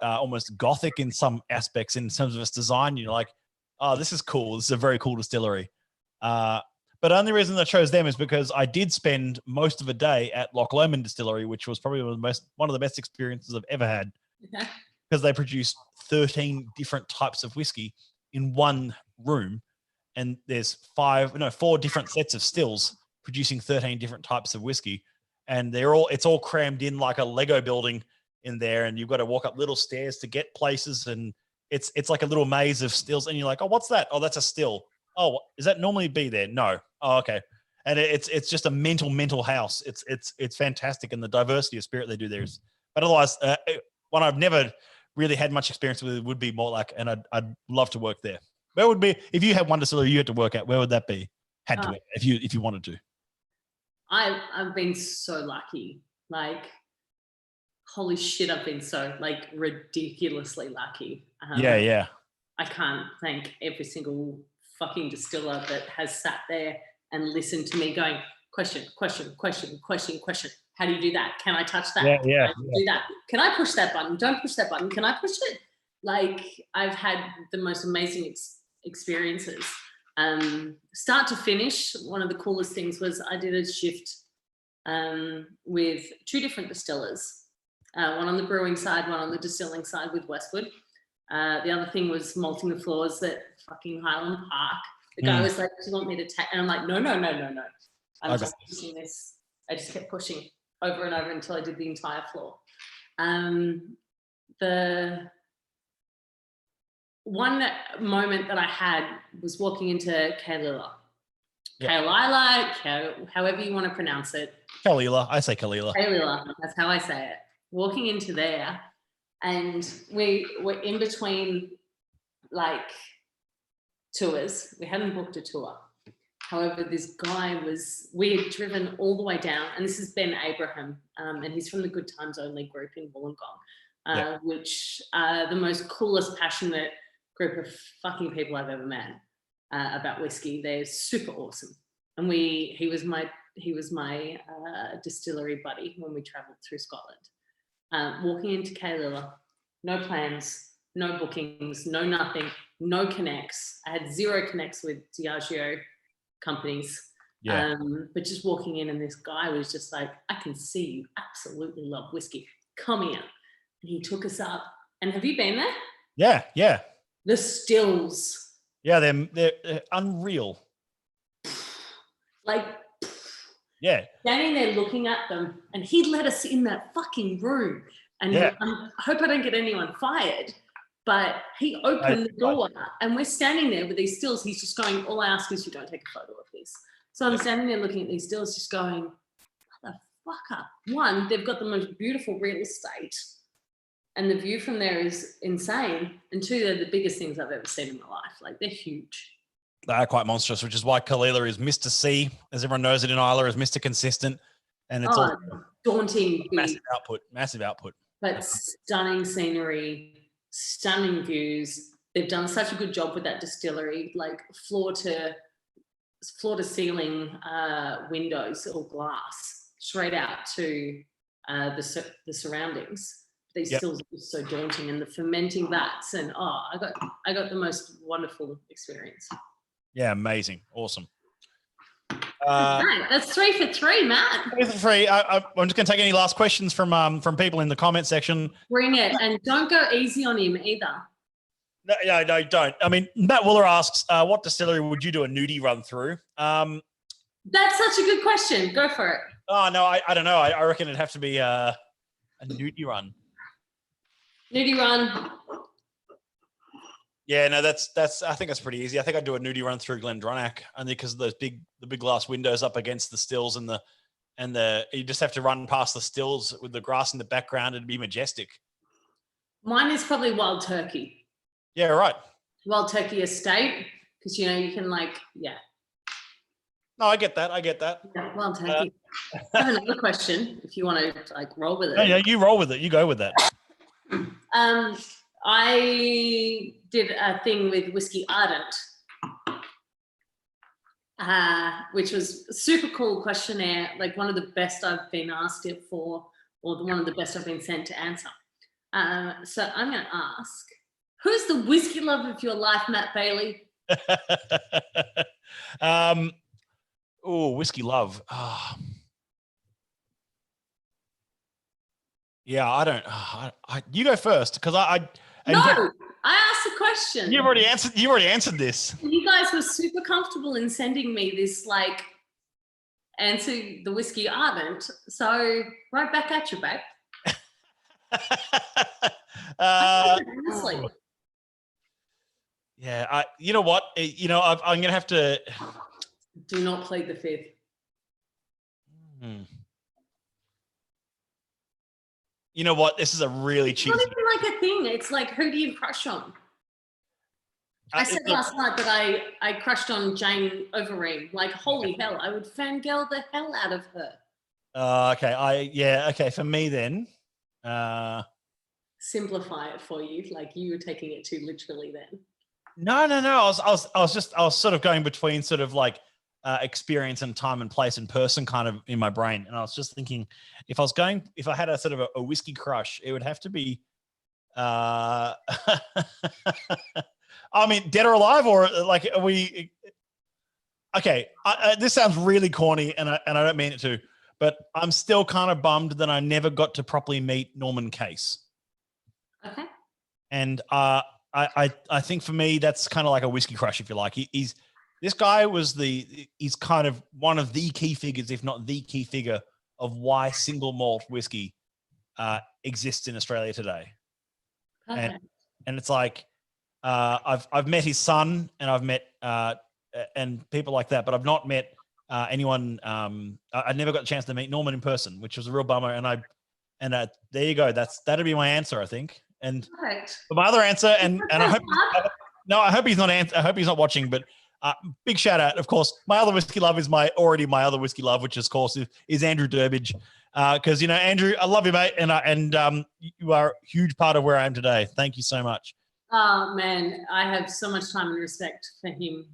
almost gothic in some aspects in terms of its design. You're like, oh, this is cool. This is a very cool distillery. But the only reason I chose them is because I did spend most of a day at Loch Lomond Distillery, which was probably one of the best experiences I've ever had. Okay. Because they produced 13 different types of whiskey in one room. And there's 4 different sets of stills producing 13 different types of whiskey. And it's all crammed in like a Lego building in there. And you've got to walk up little stairs to get places. And it's like a little maze of stills. And you're like, oh, what's that? Oh, that's a still. Oh, does that normally be there? No. Oh, okay. And it's just a mental house. It's fantastic. And the diversity of spirit they do there is, but otherwise, one I've never really had much experience with would be Mortlach, and I'd love to work there. Where would be, if you had one distillery you had to work at, where would that be? If you wanted to. I've been so lucky. Like, holy shit, I've been so like ridiculously lucky. Yeah. I can't thank every single fucking distiller that has sat there and listened to me going, question. How do you do that? Can I touch that? Yeah. Do that. Can I push that button? Don't push that button. Can I push it? Like, I've had the most amazing experiences. Start to finish, one of the coolest things was I did a shift with 2 different distillers, one on the brewing side, one on the distilling side with Westwood. The other thing was malting the floors at fucking Highland Park. The guy was like, do you want me to take? And I'm like, no. I'm just pushing this. I just kept pushing over and over until I did the entire floor. The one moment that I had was walking into Kalila. Kalila, however you want to pronounce it. Kalila. I say Kalila. Kalila, that's how I say it. Walking into there, and we were in between like tours. We hadn't booked a tour. However, this guy we had driven all the way down, and this is Ben Abraham, and he's from the Good Times Only group in Wollongong, which are the most coolest, passionate group of fucking people I've ever met about whiskey. They're super awesome. And he was my distillery buddy when we traveled through Scotland. Walking into Kalila, no plans, no bookings, no nothing, no connects. I had 0 connects with Diageo companies. But just walking in, and this guy was just like, I can see you absolutely love whiskey. Come here. And he took us up. And have you been there? Yeah. The stills. Yeah, they're unreal. Like, standing there looking at them, and he let us in that fucking room. And I hope I don't get anyone fired, but he opened the door, and we're standing there with these stills. He's just going, all I ask is you don't take a photo of this. So I'm standing there looking at these stills, just going, motherfucker. One, they've got the most beautiful real estate, and the view from there is insane. And 2, they're the biggest things I've ever seen in my life. Like, they're huge. They are quite monstrous, which is why Kalila is Mr. C, as everyone knows it in Isla, is Mr. Consistent. And it's all daunting. Massive output. But stunning scenery, stunning views. They've done such a good job with that distillery, like floor to ceiling windows or glass straight out to the surroundings. These stills are so daunting, and the fermenting vats, and I got the most wonderful experience. Yeah, amazing, awesome. That's 3 for 3, Matt. 3 for 3. I'm just going to take any last questions from people in the comment section. Bring it, and don't go easy on him either. No, don't. I mean, Matt Wooler asks, what distillery would you do a nudie run through? That's such a good question. Go for it. Oh no, I don't know. I reckon it'd have to be a nudie run. Nudie run. Yeah, no, that's. I think that's pretty easy. I think I'd do a nudie run through Glendronach, only because of those big glass windows up against the stills and the you just have to run past the stills with the grass in the background. It'd be majestic. Mine is probably Wild Turkey. Yeah, right. Wild Turkey Estate, because you can No, I get that. Yeah, Wild Turkey. I have another question if you want to roll with it. Yeah, you roll with it. You go with that. I did a thing with Whiskey Ardent, which was a super cool questionnaire, like one of the best I've been asked it for, or one of the best I've been sent to answer. So I'm going to ask, who's the whiskey love of your life, Matt Bailey? Whiskey love. Yeah, I don't. You go first, because I asked a question. You've already answered this. You guys were super comfortable in sending me this answer the Whiskey Ardent. So right back at you, babe. Honestly. Yeah, you know what? I'm gonna have to. Do not plead the fifth. You know what? This is a really cheesy. It's not even a thing. It's like, who do you crush on? I said last night that I crushed on Jane Overeem. Like, holy hell, I would fangirl the hell out of her. Okay. Okay. For me then. Simplify it for you. Like, you were taking it too literally then. No. I was sort of going between sort of like experience and time and place and person kind of in my brain. And I was just thinking, if I had a sort of a whiskey crush, it would have to be, I mean, dead or alive, or like, are we, okay. This sounds really corny and I don't mean it to, but I'm still kind of bummed that I never got to properly meet Norman Case. Okay. And I think for me, that's kind of like a whiskey crush, if you like. This guy he's kind of one of the key figures, if not the key figure, of why single malt whiskey exists in Australia today. Okay. And it's like I've met his son, and I've met and people like that, but I've not met anyone. I never got a chance to meet Norman in person, which was a real bummer. And there you go. That'd be my answer, I think. And Perfect. my other answer, and I hope he's not. I hope he's not watching. But big shout out, of course. My other whiskey love is my other whiskey love, which of course is Andrew Durbidge. Because Andrew, I love you, mate, and you are a huge part of where I am today. Thank you so much. Oh man, I have so much time and respect for him.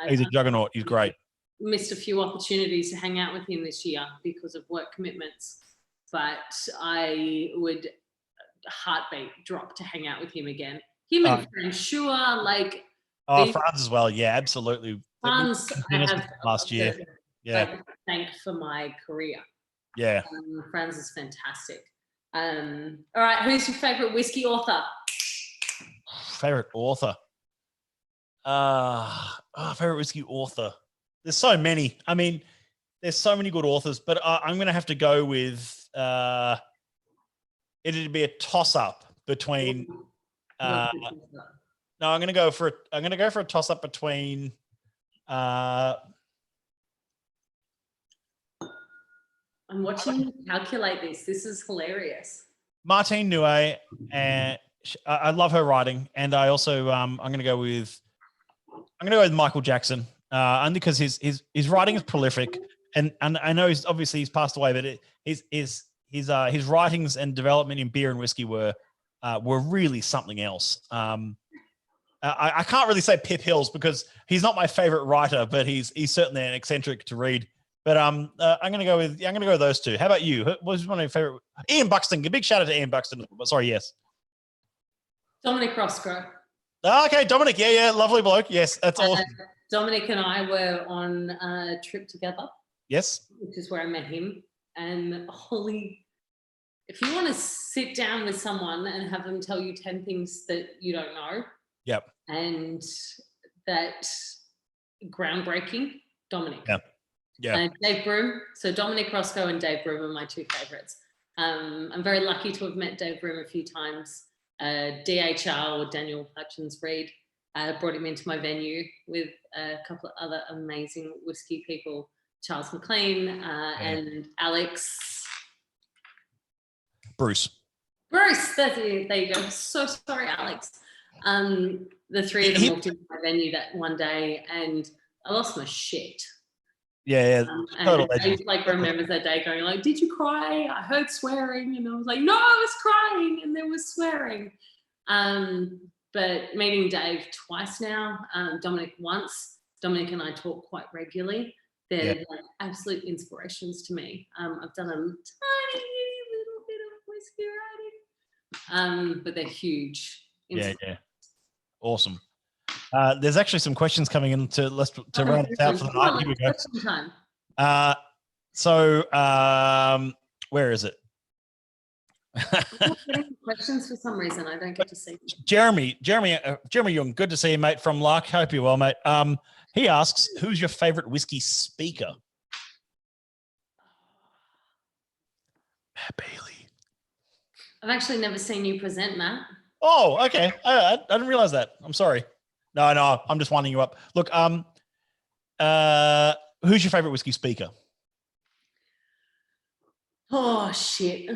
He's a juggernaut. He's great. Missed a few opportunities to hang out with him this year because of work commitments, but I would heartbeat drop to hang out with him again. Him and Franz Schur, like Franz as well. Yeah, absolutely. Franz, I have last year. Yeah, thank for my career. Yeah, Franz is fantastic. All right, who's your favorite whiskey author? Favorite author? Favorite whiskey author. There's so many. I mean, there's so many good authors, but I'm going to have to go with. It'd be a toss-up between. No, I'm going to go for a toss-up between. I'm watching you calculate this. This is hilarious. Martine Nuet, and I love her writing, and I also I'm going to go with Michael Jackson, only because his writing is prolific, and I know he's passed away, but his writings and development in beer and whiskey were really something else. I can't really say Pip Hills because he's not my favorite writer, but he's certainly an eccentric to read. But I'm going to go with those two. How about you? What was one of your favorite? Ian Buxton. A big shout out to Ian Buxton. Sorry, yes. Dominic Roscoe. Okay, Dominic. Yeah, lovely bloke. Yes, that's awesome. Dominic and I were on a trip together. Yes. Which is where I met him. And if you want to sit down with someone and have them tell you 10 things that you don't know. Yep. And that groundbreaking, Dominic. Yeah. Yeah. Dave Broom. So Dominic Roscoe and Dave Broom are my two favorites. I'm very lucky to have met Dave Broom a few times. DHR or Daniel Hutchins Reid brought him into my venue with a couple of other amazing whiskey people, Charles McLean and Alex. Bruce, that's it. There you go. So sorry, Alex. The three of them walked into my venue that one day and I lost my shit. Yeah, total legend. I remembers that day going like, "Did you cry? I heard swearing," and I was like, "No, I was crying," and there was swearing. But meeting Dave twice now, Dominic once. Dominic and I talk quite regularly. They're like absolute inspirations to me. I've done a tiny little bit of whiskey writing, but they're huge. Yeah. Awesome. There's actually some questions coming in to round us out for the night. Here we go. Question time. Where is it? Questions for some reason I don't get to see. Jeremy Young, good to see you, mate, from Loch. Hope you're well, mate. He asks, who's your favorite whiskey speaker? Matt Bailey. I've actually never seen you present, Matt. Oh, okay. I didn't realize that. I'm sorry. No, I'm just winding you up. Look, who's your favorite whiskey speaker? Oh, shit.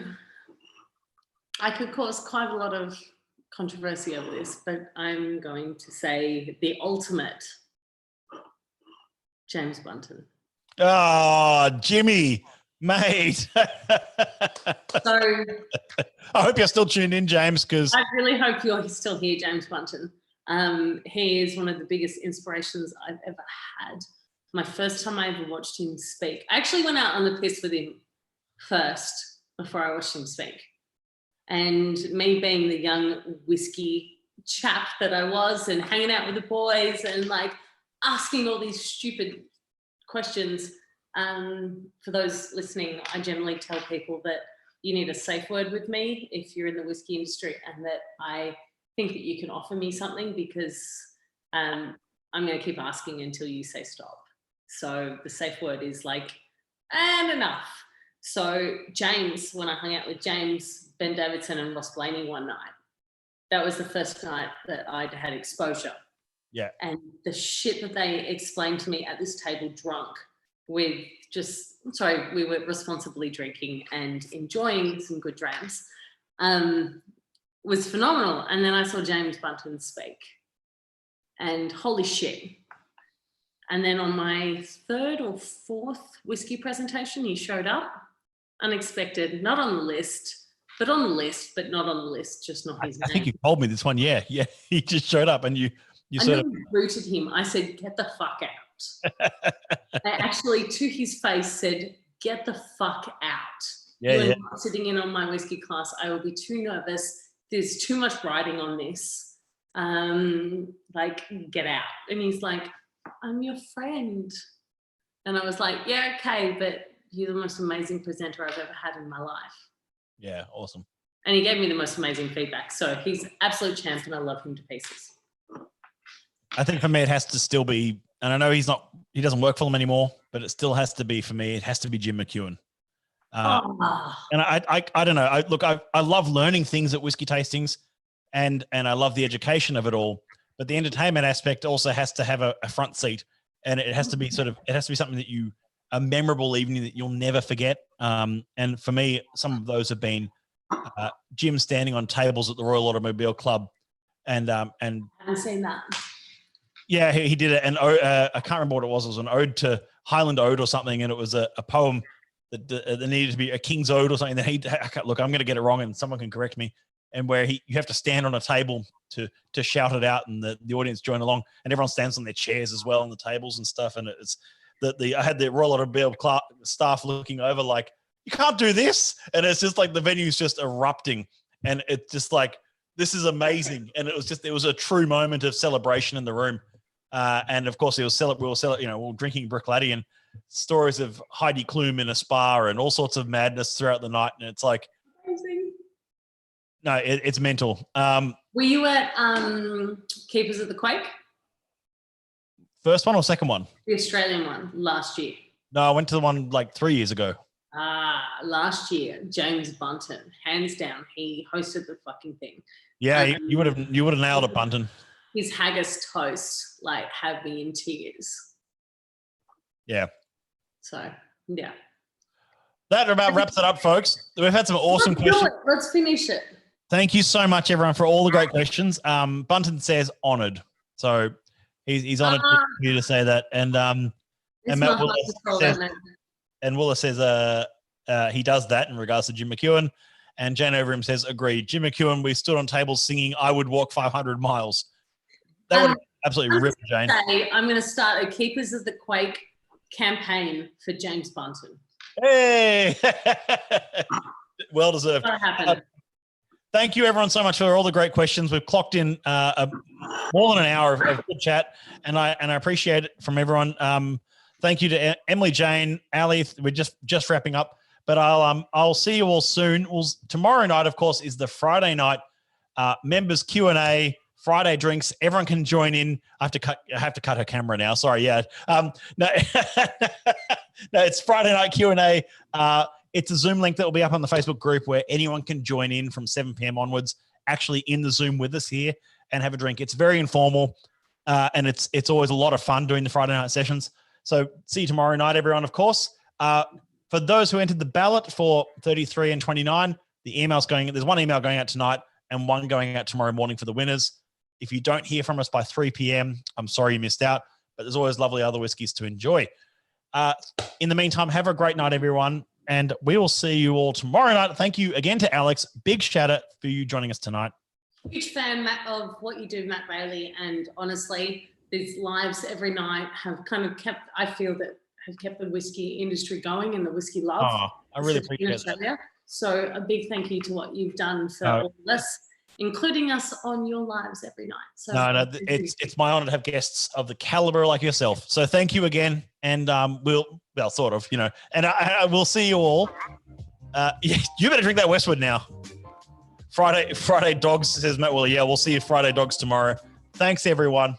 I could cause quite a lot of controversy over this, but I'm going to say the ultimate, James Bunton. Oh, Jimmy, mate. So I hope you're still tuned in, James, because I really hope you're still here, James Bunton. He is one of the biggest inspirations I've ever had. My first time I ever watched him speak, I actually went out on the piss with him first before I watched him speak. And me being the young whiskey chap that I was and hanging out with the boys and like asking all these stupid questions. For those listening, I generally tell people that you need a safe word with me if you're in the whiskey industry and that I think that you can offer me something, because I'm going to keep asking until you say stop. So the safe word is like, and enough. So James, when I hung out with James, Ben Davidson and Ross Blaney one night, that was the first night that I'd had exposure. Yeah. And the shit that they explained to me at this table drunk with we were responsibly drinking and enjoying some good drams, was phenomenal. And then I saw James Bunton speak, and holy shit. And then on my third or fourth whiskey presentation, he showed up, unexpected, not on the list, but on the list, but not on the list, just not his name. I think you told me this one. Yeah. He just showed up, and you sort of rooted him. I said, get the fuck out. I actually, to his face, said, get the fuck out. You're not sitting in on my whiskey class. I will be too nervous. There's too much writing on this. Like, get out. And he's like, I'm your friend. And I was like, yeah, okay, but you're the most amazing presenter I've ever had in my life. Yeah, awesome. And he gave me the most amazing feedback. So he's absolute champ, and I love him to pieces. I think for me, it has to still be, and I know he doesn't work for them anymore, but it still has to be, for me, it has to be Jim McEwen. And I don't know. I love learning things at whiskey tastings, and I love the education of it all, but the entertainment aspect also has to have a front seat, and it has to be something that a memorable evening that you'll never forget. And for me, some of those have been Jim standing on tables at the Royal Automobile Club, and I haven't seen that. Yeah, he did it, and I can't remember what it was. It was an ode to Highland Ode or something, and it was a poem that needed to be a King's Ode or something. That look, I'm going to get it wrong, and someone can correct me. And where you have to stand on a table to shout it out, and the audience join along, and everyone stands on their chairs as well on the tables and stuff. And it's I had the Royal Automobile staff looking over like, you can't do this, and it's just like the venue's just erupting, and it's just like, this is amazing. And it was a true moment of celebration in the room. And of course, we were drinking Bruichladdich and stories of Heidi Klum in a spa and all sorts of madness throughout the night. And it's like, amazing. No, it's mental. Were you at Keepers of the Quake? First one or second one? The Australian one last year. No, I went to the one like 3 years ago. Last year, James Bunton, hands down, he hosted the fucking thing. Yeah, you would have nailed it, Bunton. His haggis toast had me in tears. Yeah. So yeah. That about wraps it up, folks. We've had some awesome questions. Let's finish it. Thank you so much, everyone, for all the great questions. Bunton says honoured, so he's honoured for you to say that. And Matt Willis says he does that in regards to Jim McEwen. And Jane Overham says, agreed. Jim McEwen, we stood on tables singing "I Would Walk 500 Miles." That would absolutely rip, Jane. I'm going to start a Keepers of the Quake campaign for James Bunton. Hey, well deserved. What happened? Thank you, everyone, so much for all the great questions. We've clocked in more than an hour of good chat, and I appreciate it from everyone. Thank you to Emily, Jane, Ali. We're just wrapping up, but I'll see you all soon. Tomorrow night, of course, is the Friday night members Q&A. Friday drinks. Everyone can join in. I have to cut her camera now. Sorry. Yeah. No, no, it's Friday night Q&A. It's a Zoom link that will be up on the Facebook group where anyone can join in from 7 p.m. onwards, actually in the Zoom with us here and have a drink. It's very informal, and it's always a lot of fun doing the Friday night sessions. So see you tomorrow night, everyone, of course. For those who entered the ballot for 33 and 29, there's one email going out tonight and one going out tomorrow morning for the winners. If you don't hear from us by 3 p.m., I'm sorry you missed out, but there's always lovely other whiskeys to enjoy. In the meantime, have a great night, everyone, and we will see you all tomorrow night. Thank you again to Alex. Big shout out for you joining us tonight. Huge fan, Matt, of what you do, Matt Bailey, and honestly, these lives every night have kind of kept the whiskey industry going and the whiskey love. Oh, I really appreciate that. So a big thank you to what you've done for all of us, including us on your lives every night. So no, it's my honor to have guests of the caliber like yourself. So thank you again, and sort of, and I will see you all. You better drink that Westwood now. Friday dogs, says Matt Woolley. Yeah, we'll see you Friday dogs tomorrow. Thanks, everyone.